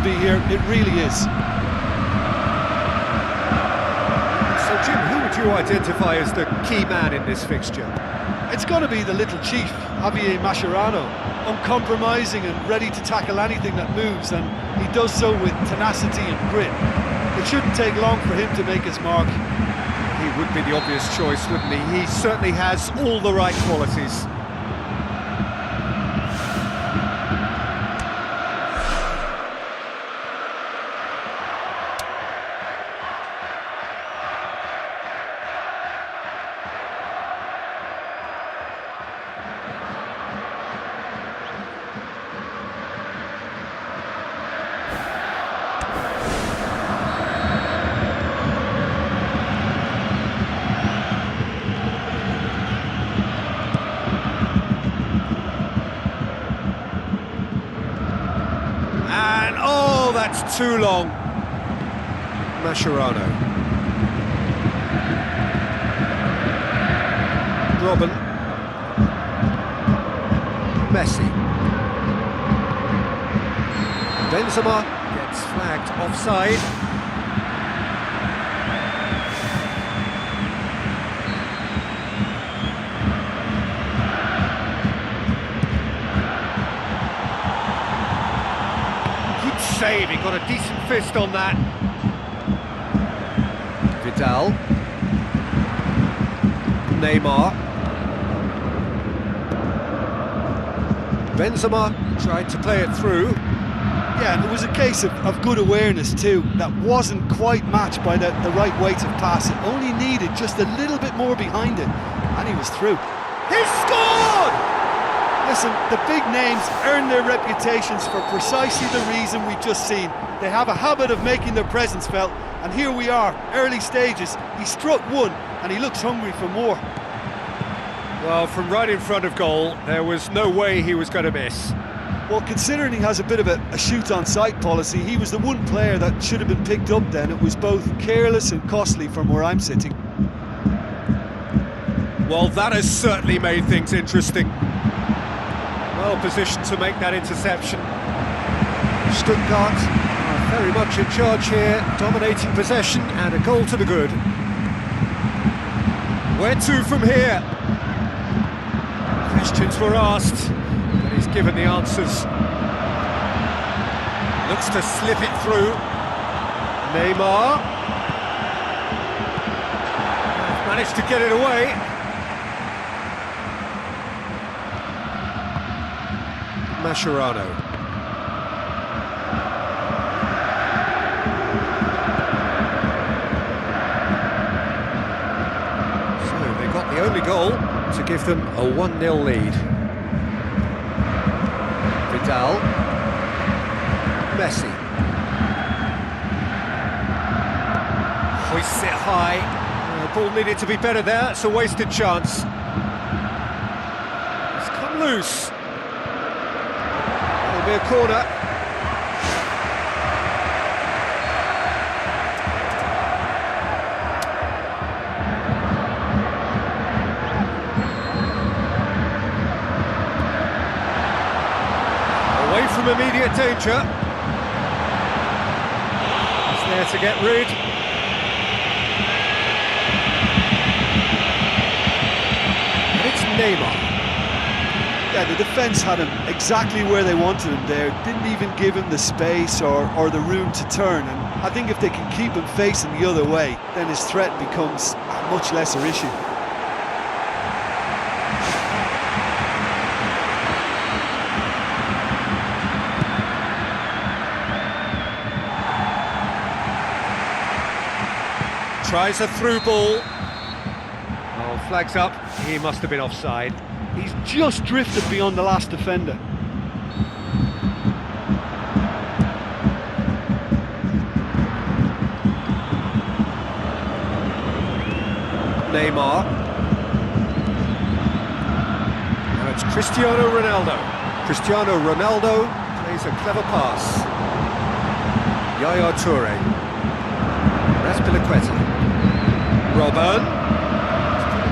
be here, it really is. So Jim, who would you identify as the key man in this fixture? It's got to be the little chief, Javier Mascherano, uncompromising and ready to tackle anything that moves, and he does so with tenacity and grit. It shouldn't take long for him to make his mark. He would be the obvious choice, wouldn't he? He certainly has all the right qualities. That's too long. Mascherano. Robben. Messi. Benzema gets flagged offside. Save, he got a decent fist on that. Vidal. Neymar. Benzema tried to play it through. Yeah, and it was a case of good awareness too. That wasn't quite matched by the right weight of pass. It only needed just a little bit more behind it, and he was through. He scored! Listen, the big names earn their reputations for precisely the reason we've just seen. They have a habit of making their presence felt, and here we are, early stages. He struck one, and he looks hungry for more. Well, from right in front of goal, there was no way he was going to miss. Well, considering he has a bit of a shoot-on-sight policy, he was the one player that should have been picked up then. It was both careless and costly from where I'm sitting. Well, that has certainly made things interesting. Well positioned to make that interception. Stuttgart are very much in charge here, dominating possession and a goal to the good. Where to from here? Questions were asked, but he's given the answers. Looks to slip it through. Neymar. Managed to get it away. Mascherano. So they got the only goal to give them a 1-0 lead. Vidal. Messi. Hoists it high. The ball needed to be better there, it's a wasted chance. It's come loose. Be a corner. Away from immediate danger. He's there to get rid. And it's Neymar. Yeah, the defence had him exactly where they wanted him there, didn't even give him the space or the room to turn, and I think if they can keep him facing the other way, then his threat becomes a much lesser issue. Tries a through ball. Oh, flags up, he must have been offside. He's just drifted beyond the last defender. Neymar. Now it's Cristiano Ronaldo. Cristiano Ronaldo plays a clever pass. Yaya Toure. Azpilicueta. Robben.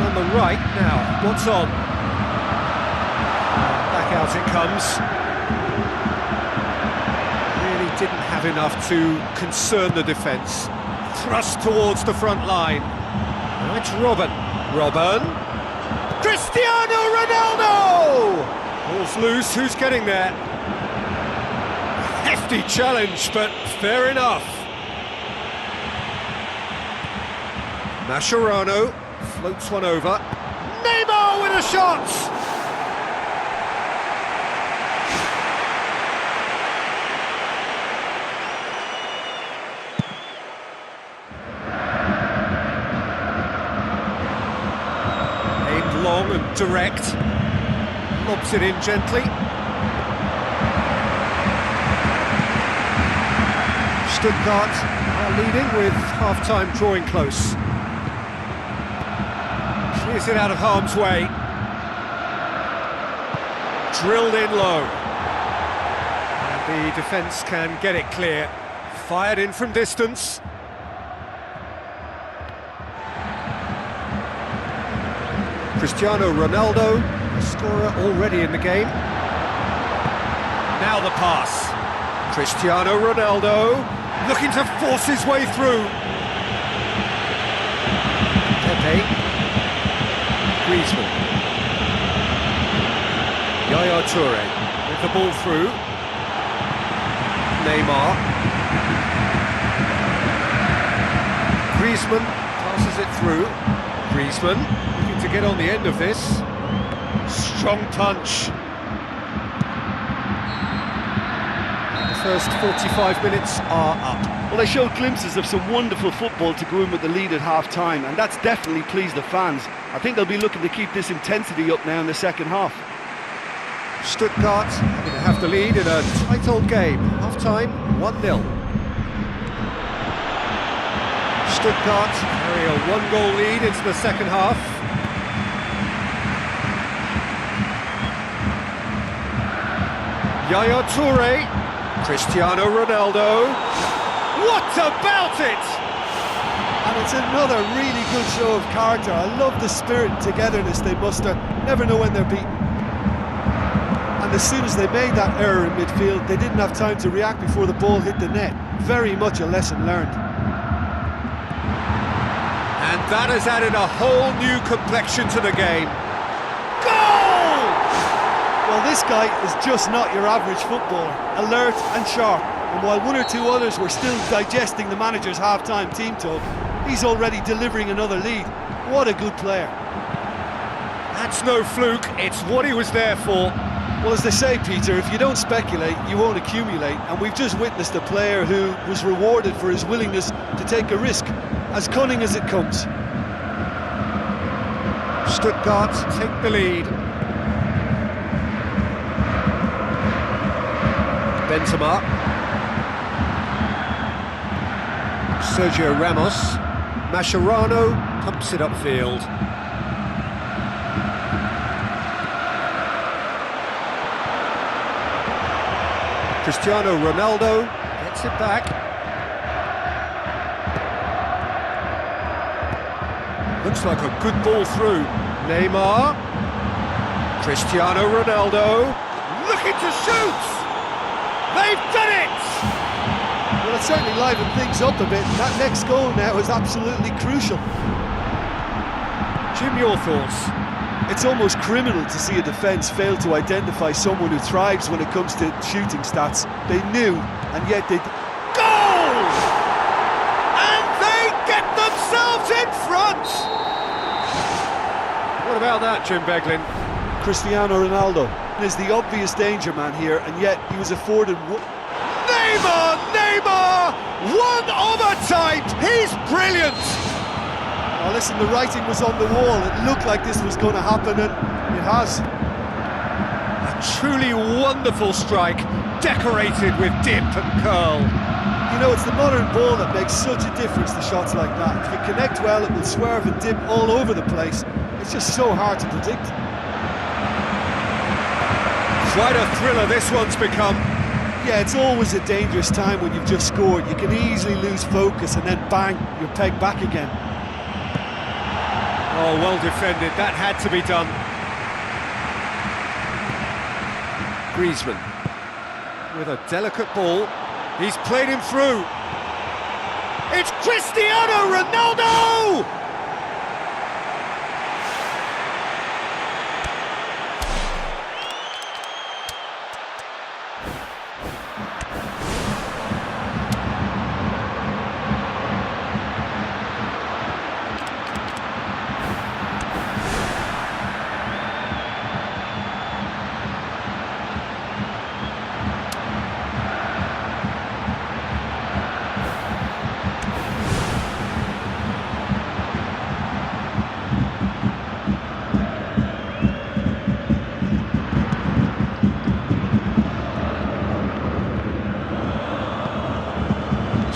On the right now. What's on? Back out it comes. Really didn't have enough to concern the defence. Thrust towards the front line. Now it's Robben. Robben. Cristiano Ronaldo! Ball's loose, who's getting there? Hefty challenge, but fair enough. Mascherano floats one over. Neymar with a shot! Long and direct, lobs it in gently. Stuttgart are leading with half-time drawing close. Clears it out of harm's way. Drilled in low. And the defence can get it clear. Fired in from distance. Cristiano Ronaldo, a scorer already in the game. Now the pass. Cristiano Ronaldo, looking to force his way through. Pepe. Griezmann. Yaya Toure with the ball through. Neymar. Griezmann passes it through. Griezmann to get on the end of this. Strong punch. The first 45 minutes are up. Well, they showed glimpses of some wonderful football to go in with the lead at half-time, and that's definitely pleased the fans. I think they'll be looking to keep this intensity up now in the second half. Stuttgart going to have the lead in a tight old game. Half-time, 1-0. Stuttgart carry a one-goal lead into the second half. Yaya Toure, Cristiano Ronaldo, what about it? And it's another really good show of character. I love the spirit and togetherness they muster, never know when they're beaten. And as soon as they made that error in midfield, they didn't have time to react before the ball hit the net. Very much a lesson learned. And that has added a whole new complexion to the game. Well, this guy is just not your average footballer, alert and sharp. And while one or two others were still digesting the manager's half-time team talk, he's already delivering another lead. What a good player. That's no fluke, it's what he was there for. Well, as they say, Peter, if you don't speculate, you won't accumulate. And we've just witnessed a player who was rewarded for his willingness to take a risk, as cunning as it comes. Stuttgart take the lead. Benzema, Sergio Ramos, Mascherano pumps it upfield. Cristiano Ronaldo gets it back. Looks like a good ball through. Neymar, Cristiano Ronaldo, looking to shoot! They've done it! Well, it certainly livened things up a bit. That next goal now is absolutely crucial. Jim, your thoughts? It's almost criminal to see a defence fail to identify someone who thrives when it comes to shooting stats. They knew, and yet they... Goal! And they get themselves in front! What about that, Jim Beglin? Cristiano Ronaldo is the obvious danger man here, and yet he was afforded... Neymar! Neymar! One of a type! He's brilliant! Well, listen, the writing was on the wall. It looked like this was going to happen, and it has. A truly wonderful strike, decorated with dip and curl. You know, it's the modern ball that makes such a difference to shots like that. If you connect well, it will swerve and dip all over the place. It's just so hard to predict. Quite a thriller this one's become. Yeah, it's always a dangerous time when you've just scored. You can easily lose focus and then bang, you're pegged back again. Oh, well defended, that had to be done. Griezmann with a delicate ball. He's played him through. It's Cristiano Ronaldo!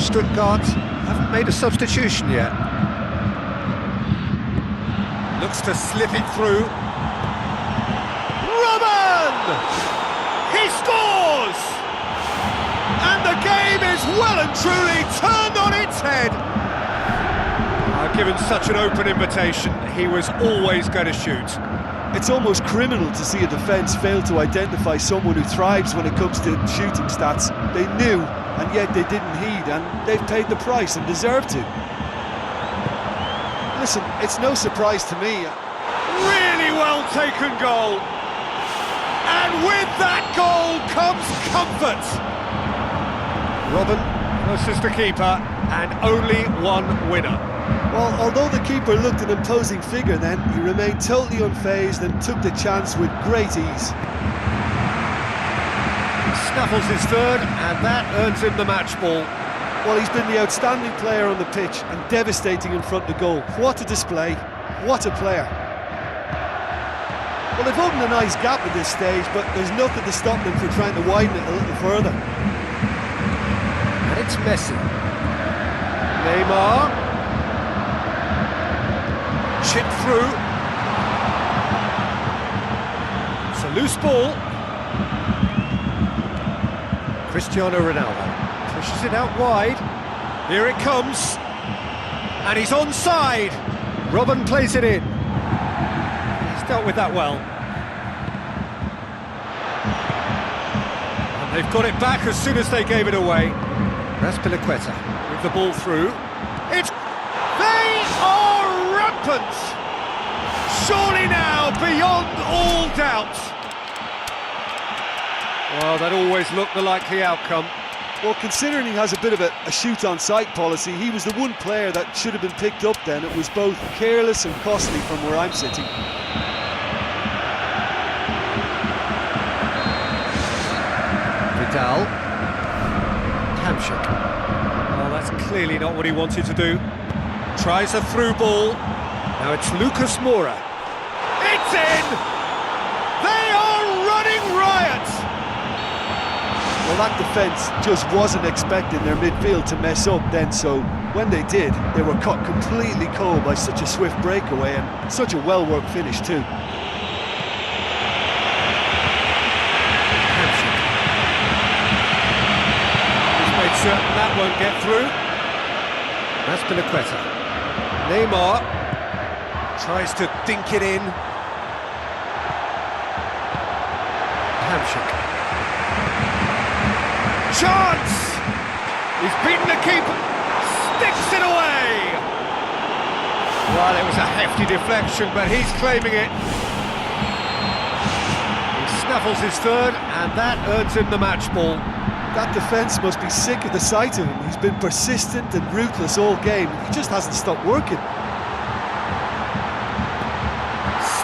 Stuttgart haven't made a substitution yet. Looks to slip it through. Robben! He scores! And the game is well and truly turned on its head. Given such an open invitation, he was always going to shoot. It's almost criminal to see a defence fail to identify someone who thrives when it comes to shooting stats. They knew, and yet they didn't heed, and they've paid the price and deserve to. Listen, it's no surprise to me. Really well taken goal. And with that goal comes comfort. Robben versus the keeper, and only one winner. Well, although the keeper looked an imposing figure then, he remained totally unfazed and took the chance with great ease. He snuffles his third, and that earns him the match ball. Well, he's been the outstanding player on the pitch and devastating in front of goal. What a display, what a player. Well, they've opened a nice gap at this stage, but there's nothing to stop them from trying to widen it a little further. And it's Messi. Neymar. Chip through. It's a loose ball. Cristiano Ronaldo pushes it out wide. Here it comes. And he's onside. Robben plays it in. He's dealt with that well. And they've got it back as soon as they gave it away. Azpilicueta with the ball through. It's... They are rampant! Surely now, beyond all doubt. Well, that always looked the likely outcome. Well, considering he has a bit of a shoot-on-sight policy, he was the one player that should have been picked up then. It was both careless and costly from where I'm sitting. Vidal. Hamsik. Well, that's clearly not what he wanted to do. Tries a through ball. Now it's Lucas Moura. It's in! They are running riot! Well, that defence just wasn't expecting their midfield to mess up then, so when they did, they were caught completely cold by such a swift breakaway and such a well-worked finish too. He's made certain that won't get through. Azpilicueta. Neymar tries to dink it in. Hamsik. Chance! He's beaten the keeper. Sticks it away! Well, it was a hefty deflection, but he's claiming it. He snuffles his third, and that earns him the match ball. That defence must be sick of the sight of him. He's been persistent and ruthless all game. He just hasn't stopped working.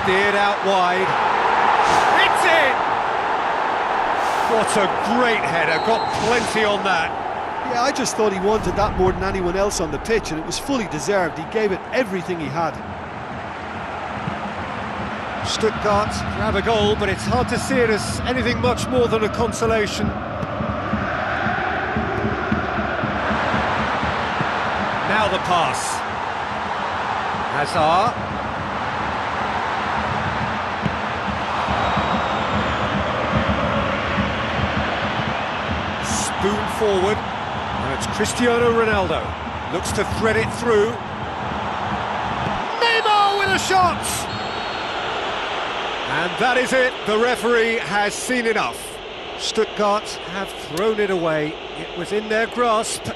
Steered out wide. It's in! What a great header, got plenty on that. Yeah, I just thought he wanted that more than anyone else on the pitch, and it was fully deserved. He gave it everything he had. Stuttgart grab a goal, but it's hard to see it as anything much more than a consolation. Now the pass. Hazard. Spoon forward. Now it's Cristiano Ronaldo. Looks to thread it through. Neymar with a shot! And that is it. The referee has seen enough. Stuttgart have thrown it away. It was in their grasp.